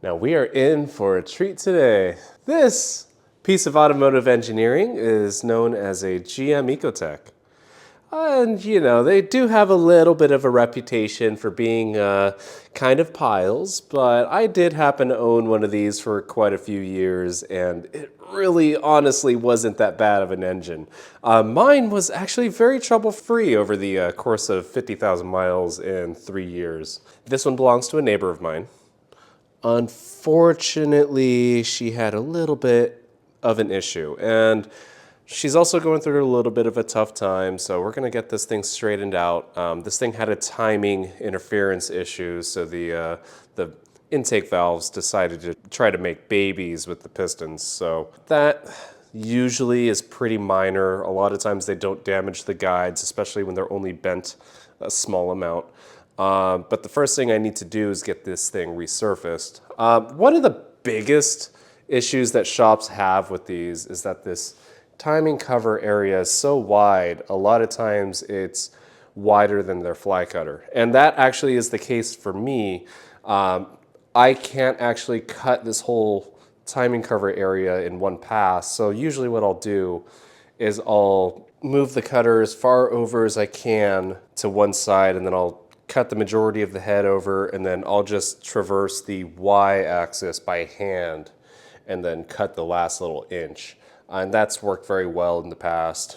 Now we are in for a treat today. This piece of automotive engineering is known as a GM Ecotec. And you know, they do have a little bit of a reputation for being kind of piles, but I did happen to own one of these for quite a few years, and it really honestly wasn't that bad of an engine. Mine was actually very trouble-free over the course of 50,000 miles in 3 years. This one belongs to a neighbor of mine. Unfortunately, she had a little bit of an issue, and she's also going through a little bit of a tough time, so we're going to get this thing straightened out. This thing had a timing interference issue, so the intake valves decided to try to make babies with the pistons. So that usually is pretty minor. A lot of times they don't damage the guides, especially when they're only bent a small amount. But the first thing I need to do is get this thing resurfaced. One of the biggest issues that shops have with these is that this timing cover area is so wide, a lot of times it's wider than their fly cutter. And that actually is the case for me. I can't actually cut this whole timing cover area in one pass. So usually what I'll do is I'll move the cutter as far over as I can to one side, and then I'll cut the majority of the head over, and then I'll just traverse the Y-axis by hand and then cut the last little inch. And that's worked very well in the past.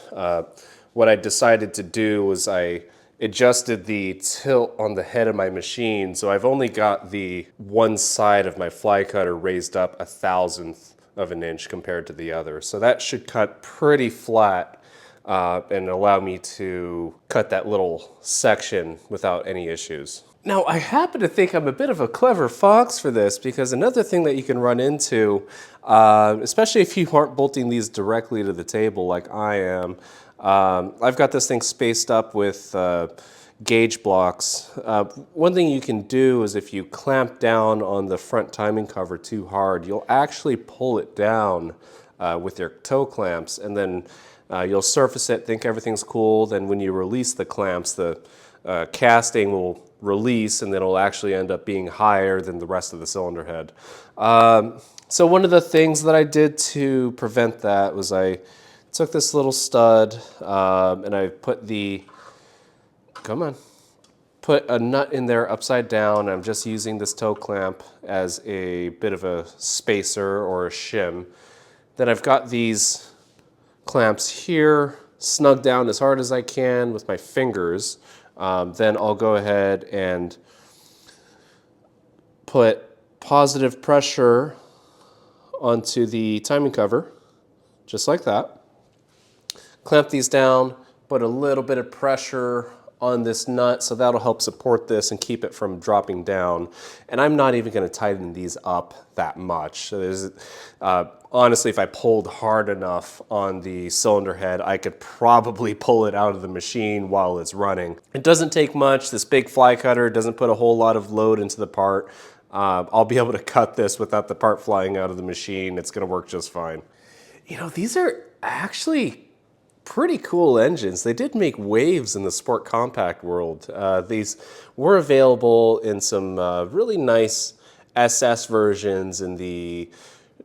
What I decided to do was I adjusted the tilt on the head of my machine, so I've only got the one side of my fly cutter raised up 1/1000th of an inch compared to the other. So that should cut pretty flat and allow me to cut that little section without any issues. Now, I happen to think I'm a bit of a clever fox for this, because another thing that you can run into, especially if you aren't bolting these directly to the table like I am, I've got this thing spaced up with gauge blocks. One thing you can do is if you clamp down on the front timing cover too hard, you'll actually pull it down with your toe clamps, and then you'll surface it, think everything's cool, then when you release the clamps, the casting will release, and then it'll actually end up being higher than the rest of the cylinder head. So one of the things that I did to prevent that was I took this little stud and I put put a nut in there upside down. I'm just using this toe clamp as a bit of a spacer or a shim. Then I've got these clamps here snug down as hard as I can with my fingers. Then I'll go ahead and put positive pressure onto the timing cover, just like that. Clamp these down, put a little bit of pressure on this nut, so that'll help support this and keep it from dropping down. And I'm not even going to tighten these up that much. So there's, honestly, if I pulled hard enough on the cylinder head, I could probably pull it out of the machine while it's running. It doesn't take much. This big fly cutter doesn't put a whole lot of load into the part. I'll be able to cut this without the part flying out of the machine. It's going to work just fine. You know, these are actually pretty cool engines. They did make waves in the sport compact world. These were available in some really nice SS versions in the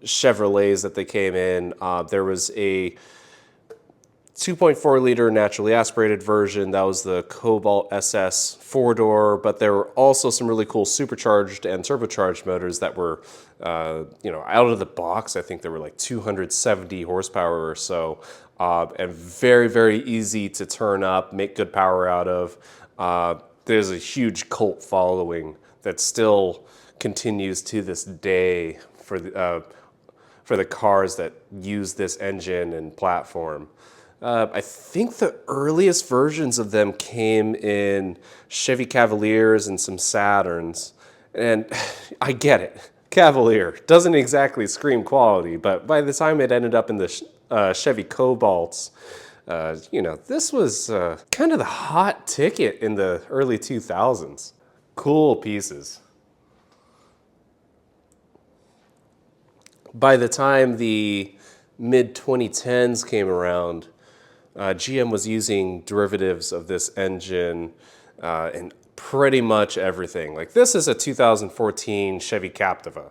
Chevrolets that they came in. There was a 2.4 liter naturally aspirated version. That was the Cobalt SS 4-door, but there were also some really cool supercharged and turbocharged motors that were, you know, out of the box. I think they were like 270 horsepower or so, and very, very easy to turn up, make good power out of. There's a huge cult following that still continues to this day for the cars that use this engine and platform. I think the earliest versions of them came in Chevy Cavaliers and some Saturns. And I get it. Cavalier doesn't exactly scream quality, but by the time it ended up in the Chevy Cobalts, you know, this was kind of the hot ticket in the early 2000s. Cool pieces. By the time the mid-2010s came around, GM was using derivatives of this engine in pretty much everything. Like this is a 2014 Chevy Captiva.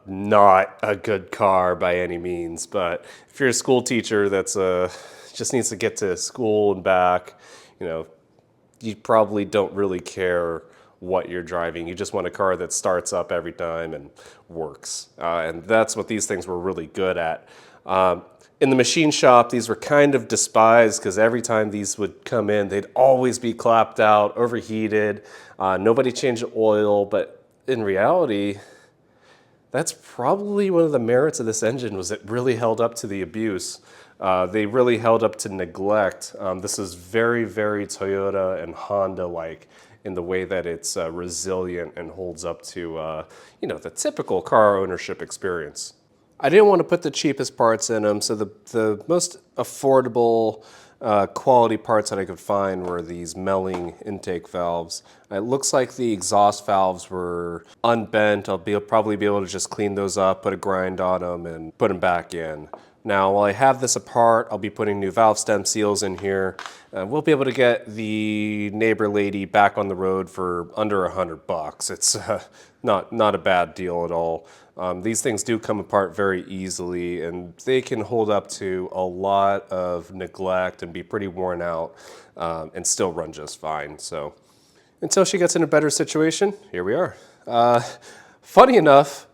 Not a good car by any means, but if you're a school teacher that's just needs to get to school and back, you know, you probably don't really care what you're driving. You just want a car that starts up every time and works. And that's what these things were really good at. In the machine shop, these were kind of despised because every time these would come in, they'd always be clapped out, overheated. Nobody changed the oil, but in reality, that's probably one of the merits of this engine was it really held up to the abuse. They really held up to neglect. This is very, very Toyota and Honda-like in the way that it's resilient and holds up to, the typical car ownership experience. I didn't want to put the cheapest parts in them, so the most affordable quality parts that I could find were these Melling intake valves. It looks like the exhaust valves were unbent. I'll probably be able to just clean those up, put a grind on them, and put them back in. Now, while I have this apart, I'll be putting new valve stem seals in here. We'll be able to get the neighbor lady back on the road for under $100. It's not a bad deal at all. These things do come apart very easily, and they can hold up to a lot of neglect and be pretty worn out and still run just fine. So until she gets in a better situation, here we are. Funny enough,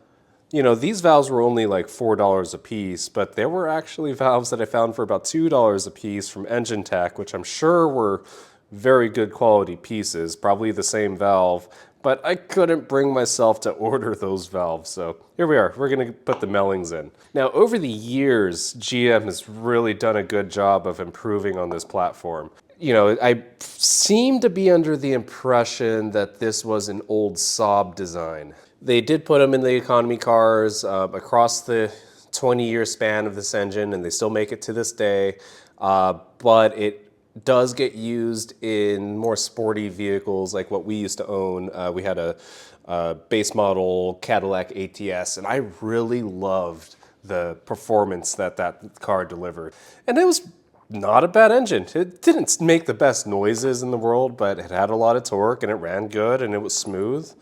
these valves were only like $4 a piece, but there were actually valves that I found for about $2 a piece from Engine Tech, which I'm sure were very good quality pieces, probably the same valve, but I couldn't bring myself to order those valves. So here we are, we're gonna put the Mellings in. Now, over the years, GM has really done a good job of improving on this platform. I seem to be under the impression that this was an old Saab design. They did put them in the economy cars across the 20-year span of this engine, and they still make it to this day, but it does get used in more sporty vehicles like what we used to own. We had a base model Cadillac ATS, and I really loved the performance that car delivered. And it was not a bad engine. It didn't make the best noises in the world, but it had a lot of torque and it ran good and it was smooth.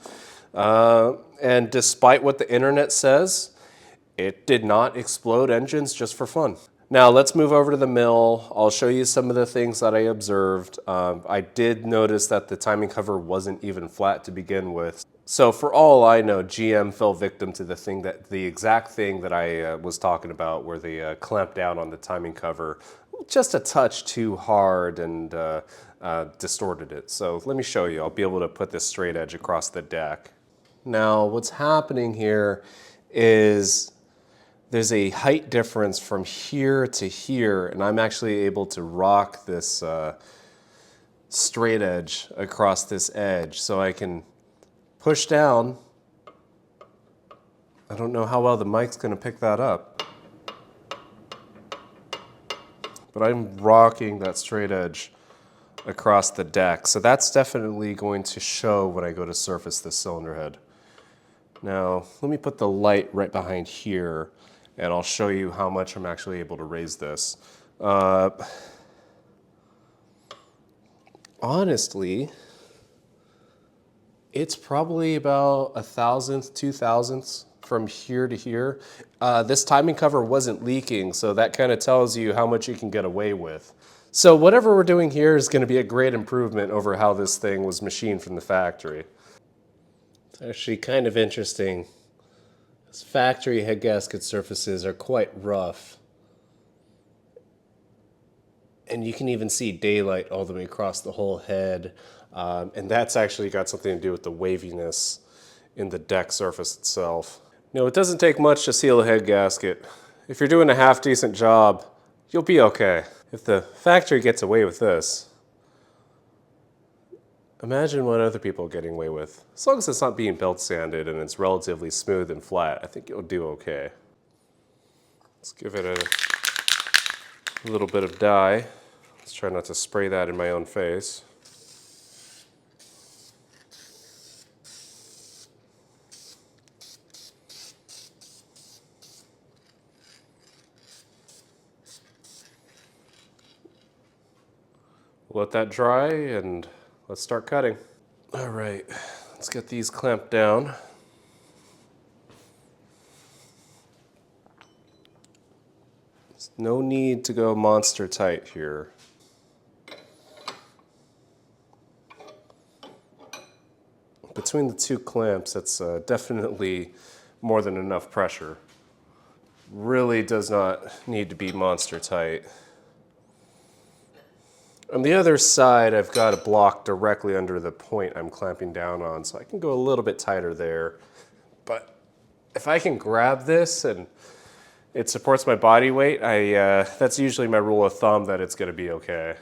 And despite what the internet says, it did not explode engines just for fun. Now let's move over to the mill. I'll show you some of the things that I observed. I did notice that the timing cover wasn't even flat to begin with. So for all I know, GM fell victim to the exact thing that I was talking about, where they clamped down on the timing cover just a touch too hard and distorted it. So let me show you. I'll be able to put this straight edge across the deck. Now what's happening here is there's a height difference from here to here, and I'm actually able to rock this straight edge across this edge, so I can push down. I don't know how well the mic's going to pick that up, but I'm rocking that straight edge across the deck, so that's definitely going to show when I go to surface this cylinder head. Now let me put the light right behind here, and I'll show you how much I'm actually able to raise this. Honestly, it's probably about 1/1000th, 2/1000ths from here to here. This timing cover wasn't leaking, so that kind of tells you how much you can get away with. So whatever we're doing here is going to be a great improvement over how this thing was machined from the factory. It's actually kind of interesting. Factory head gasket surfaces are quite rough, and you can even see daylight all the way across the whole head, and that's actually got something to do with the waviness in the deck surface itself. Now, it doesn't take much to seal a head gasket. If you're doing a half decent job, you'll be okay. If the factory gets away with this, imagine what other people are getting away with. As long as it's not being belt sanded and it's relatively smooth and flat, I think you'll do okay. Let's give it a little bit of dye. Let's try not to spray that in my own face. Let that dry and let's start cutting. All right, let's get these clamped down. There's no need to go monster tight here. Between the two clamps, that's definitely more than enough pressure. Really does not need to be monster tight. On the other side, I've got a block directly under the point I'm clamping down on, so I can go a little bit tighter there. But if I can grab this and it supports my body weight, that's usually my rule of thumb that it's going to be okay.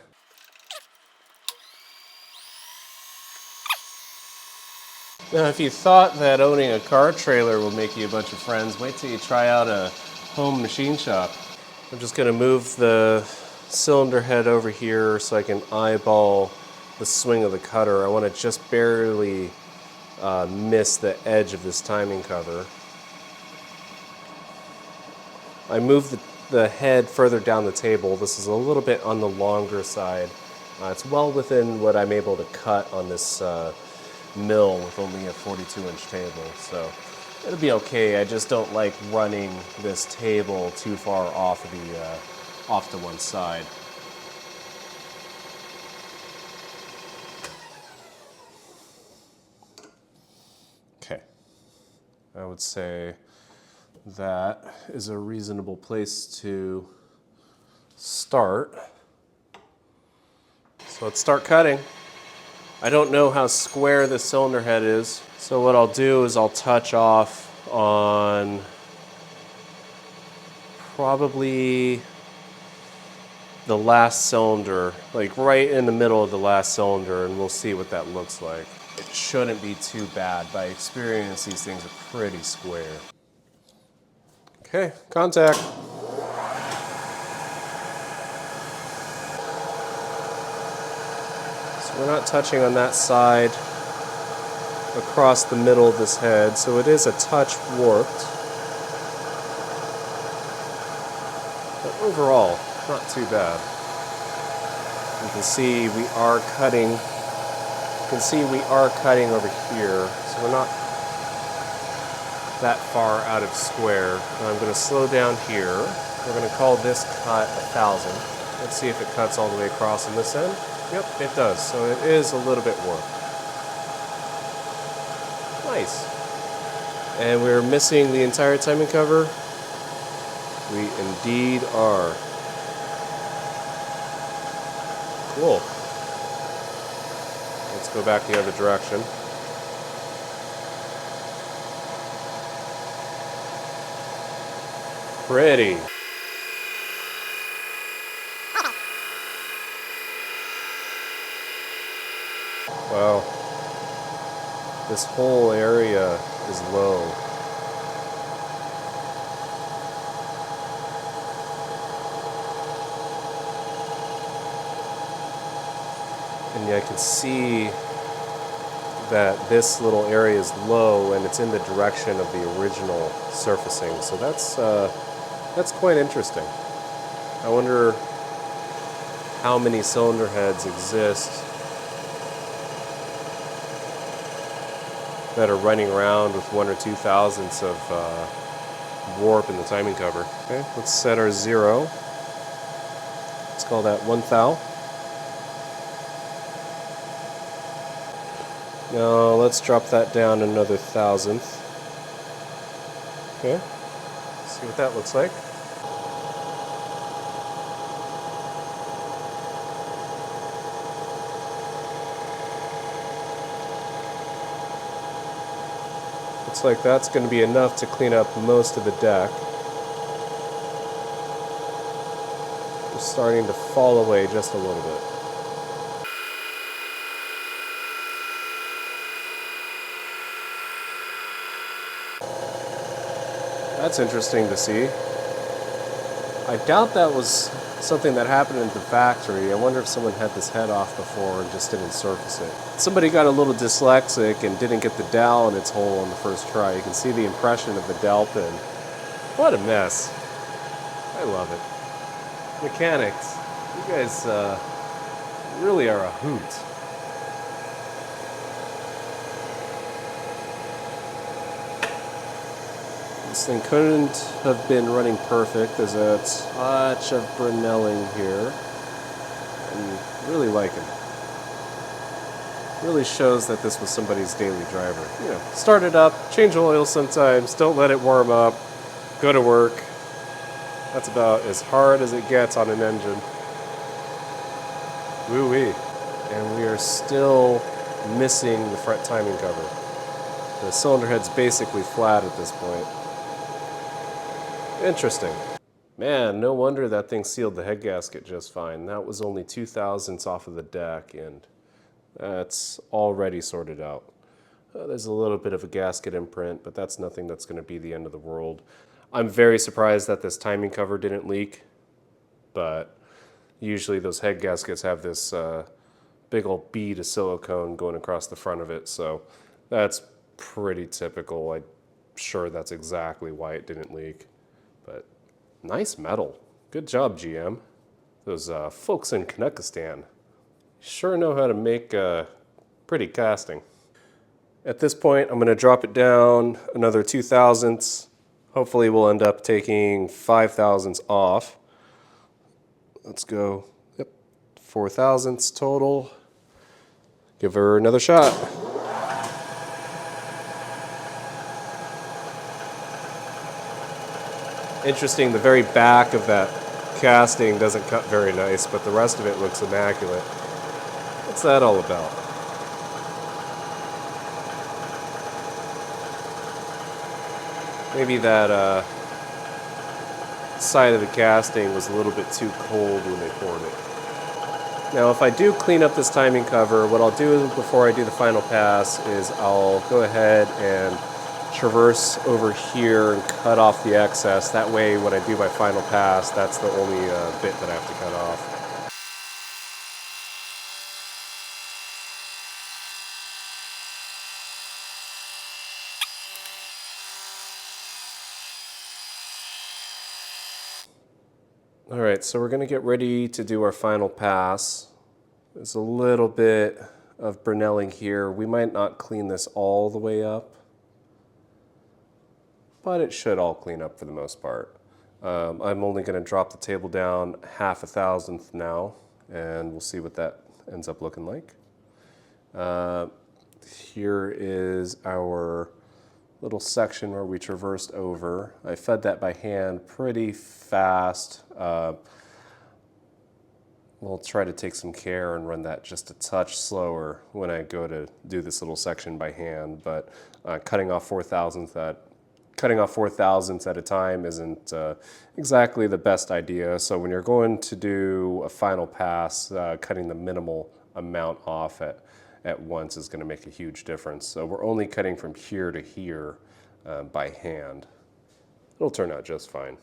Now, if you thought that owning a car trailer will make you a bunch of friends, wait till you try out a home machine shop. I'm just going to move the cylinder head over here so I can eyeball the swing of the cutter. I want to just barely miss the edge of this timing cover. I moved the head further down the table. This is a little bit on the longer side. It's well within what I'm able to cut on this mill with only a 42-inch table, so it'll be okay. I just don't like running this table too far off to one side. Okay, I would say that is a reasonable place to start. So let's start cutting. I don't know how square the cylinder head is, so what I'll do is I'll touch off on probably the last cylinder, like right in the middle of the last cylinder, and we'll see what that looks like. It shouldn't be too bad. By experience, these things are pretty square. Okay, contact. We're not touching on that side across the middle of this head, so it is a touch warped. But overall, not too bad. You can see we are cutting. You can see we are cutting over here, so we're not that far out of square. Now I'm going to slow down here. We're going to call this cut 1,000. Let's see if it cuts all the way across on this end. Yep, it does. So it is a little bit warped. Nice. And we're missing the entire timing cover. We indeed are. Cool. Let's go back the other direction. Pretty. Wow, this whole area is low. And I can see that this little area is low and it's in the direction of the original surfacing. So that's quite interesting. I wonder how many cylinder heads exist that are running around with 1 or 2 thousandths of warp in the timing cover. Okay, let's set our 0. Let's call that 1 thou. Now let's drop that down another thousandth. Okay, see what that looks like. Looks like that's going to be enough to clean up most of the deck. We're starting to fall away just a little bit. That's interesting to see. I doubt that was something that happened in the factory. I wonder if someone had this head off before and just didn't surface it. Somebody got a little dyslexic and didn't get the dowel in its hole on the first try. You can see the impression of the dowel pin. What a mess. I love it. Mechanics, you guys really are a hoot. This thing couldn't have been running perfect. There's a touch of Brunelling here. I'm really liking it. Really shows that this was somebody's daily driver. You know, start it up, change oil sometimes, don't let it warm up, go to work. That's about as hard as it gets on an engine. Woo-wee. And we are still missing the front timing cover. The cylinder head's basically flat at this point. Interesting. Man, no wonder that thing sealed the head gasket just fine. That was only 2 thousandths off of the deck, and that's already sorted out. There's a little bit of a gasket imprint, but that's nothing that's going to be the end of the world. I'm very surprised that this timing cover didn't leak, but usually those head gaskets have this big old bead of silicone going across the front of it, so that's pretty typical. I'm sure that's exactly why it didn't leak. But nice metal. Good job, GM. Those folks in Kazakhstan sure know how to make pretty casting. At this point, I'm going to drop it down another 2 thousandths. Hopefully we'll end up taking 5 thousandths off. Let's go, 4 thousandths total. Give her another shot. Interesting, the very back of that casting doesn't cut very nice, but the rest of it looks immaculate. What's that all about? Maybe that side of the casting was a little bit too cold when they poured it. Now, if I do clean up this timing cover, what I'll do before I do the final pass is I'll go ahead and traverse over here and cut off the excess. That way, when I do my final pass, that's the only bit that I have to cut off. All right, so we're going to get ready to do our final pass. There's a little bit of Brunelling here. We might not clean this all the way up, but it should all clean up for the most part. I'm only going to drop the table down 1/2 thousandth now, and we'll see what that ends up looking like. Here is our little section where we traversed over. I fed that by hand pretty fast. We'll try to take some care and run that just a touch slower when I go to do this little section by hand, but cutting off 4 thousandths at a time isn't exactly the best idea. So when you're going to do a final pass, cutting the minimal amount off at once is going to make a huge difference. So we're only cutting from here to here by hand. It'll turn out just fine.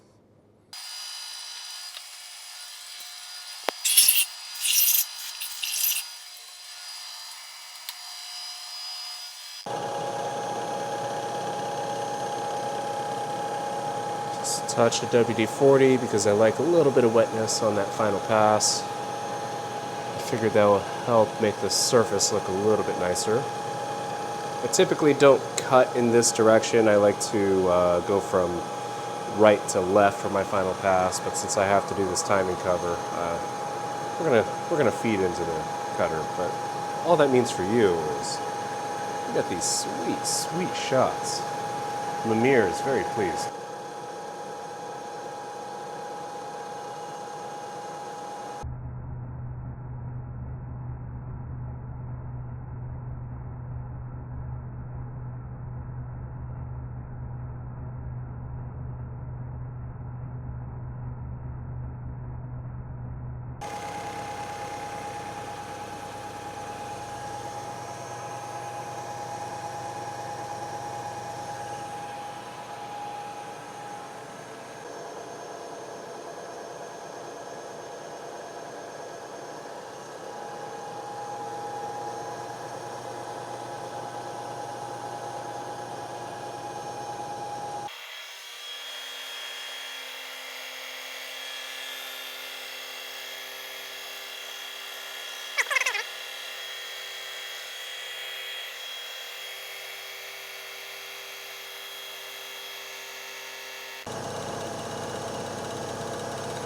Touch of WD-40 because I like a little bit of wetness on that final pass. I figured that will help make the surface look a little bit nicer. I typically don't cut in this direction. I like to go from right to left for my final pass, but since I have to do this timing cover, we're gonna feed into the cutter. But all that means for you is you got these sweet, sweet shots. Lemire is very pleased.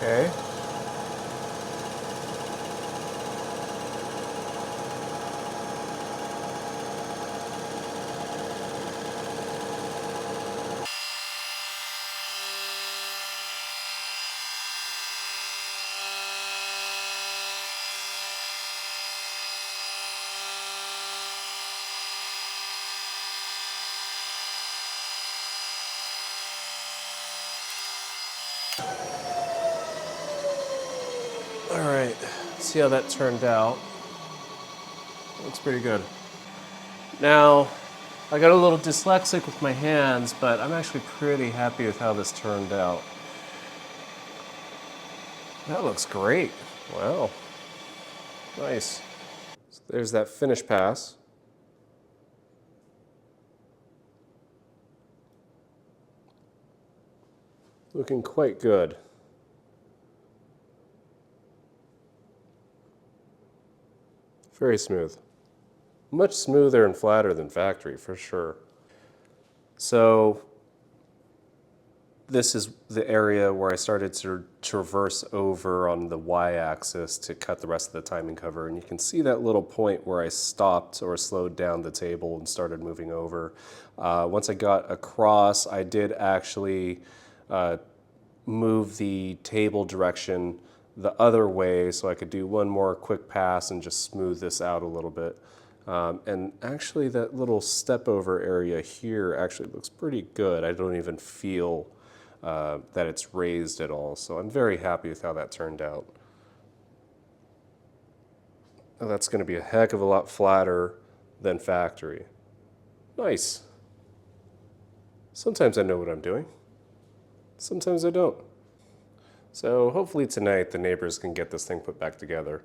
Okay. All right, see how that turned out. Looks pretty good. Now, I got a little dyslexic with my hands, but I'm actually pretty happy with how this turned out. That looks great. Wow. Nice. So there's that finish pass. Looking quite good. Very smooth. Much smoother and flatter than factory, for sure. So this is the area where I started to traverse over on the y-axis to cut the rest of the timing cover. And you can see that little point where I stopped or slowed down the table and started moving over. Once I got across, I did actually move the table direction the other way so I could do one more quick pass and just smooth this out a little bit. And actually that little step over area here actually looks pretty good. I don't even feel that it's raised at all. So I'm very happy with how that turned out. Now that's going to be a heck of a lot flatter than factory. Nice. Sometimes I know what I'm doing. Sometimes I don't. So hopefully tonight the neighbors can get this thing put back together.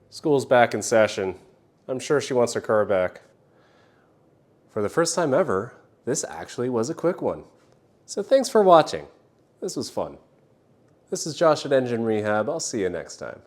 School's back in session. I'm sure she wants her car back. For the first time ever, this actually was a quick one. So thanks for watching. This was fun. This is Josh at Engine Rehab. I'll see you next time.